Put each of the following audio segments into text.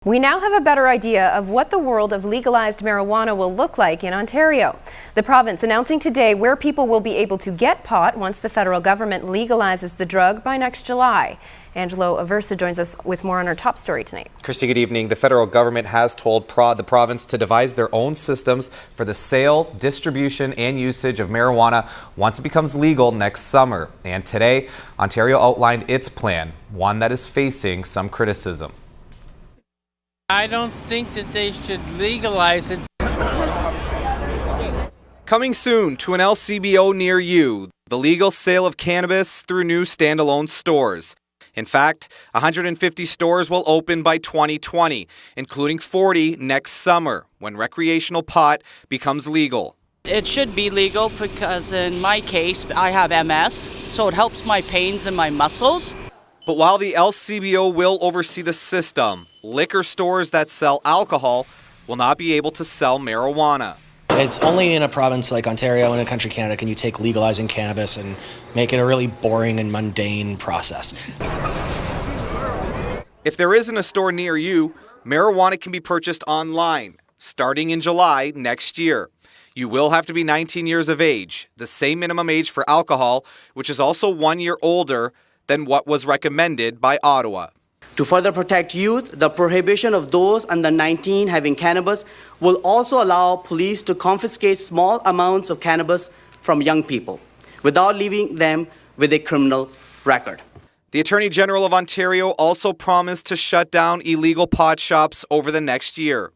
We now have a better idea of what the world of legalized marijuana will look like in Ontario. The province announcing today where people will be able to get pot once the federal government legalizes the drug by next July. Angelo Aversa joins us with more on our top story tonight. Christy, good evening. The federal government has told the province to devise their own systems for the sale, distribution, and usage of marijuana once it becomes legal next summer. And today, Ontario outlined its plan, one that is facing some criticism. I don't think that they should legalize it. Coming soon to an LCBO near you, the legal sale of cannabis through new standalone stores. In fact, 150 stores will open by 2020, including 40 next summer, when recreational pot becomes legal. It should be legal because in my case, I have MS, so it helps my pains in my muscles. But while the LCBO will oversee the system, liquor stores that sell alcohol will not be able to sell marijuana. It's only in a province like Ontario and in country Canada can you take legalizing cannabis and make it a really boring and mundane process. If there isn't a store near you, marijuana can be purchased online, starting in July next year. You will have to be 19 years of age, the same minimum age for alcohol, which is also 1 year older than what was recommended by Ottawa. To further protect youth, the prohibition of those under 19 having cannabis will also allow police to confiscate small amounts of cannabis from young people without leaving them with a criminal record. The Attorney General of Ontario also promised to shut down illegal pot shops over the next year.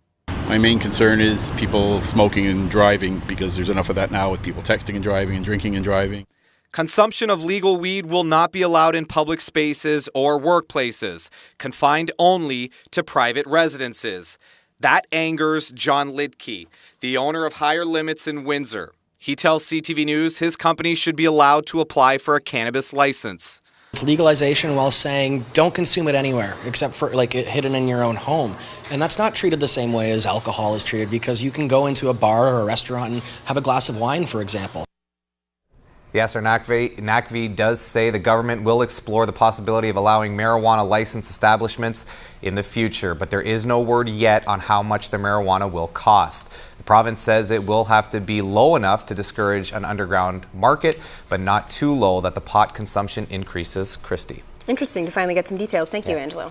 My main concern is people smoking and driving, because there's enough of that now with people texting and driving and drinking and driving. Consumption of legal weed will not be allowed in public spaces or workplaces, confined only to private residences. That angers John Lidke, the owner of Higher Limits in Windsor. He tells CTV News his company should be allowed to apply for a cannabis license. It's legalization while saying don't consume it anywhere except for like it hidden in your own home. And that's not treated the same way as alcohol is treated, because you can go into a bar or a restaurant and have a glass of wine, for example. Yes, our NACV does say the government will explore the possibility of allowing marijuana licensed establishments in the future, but there is no word yet on how much the marijuana will cost. The province says it will have to be low enough to discourage an underground market, but not too low that the pot consumption increases. Christy. Interesting to finally get some details. Thank you, Angelo.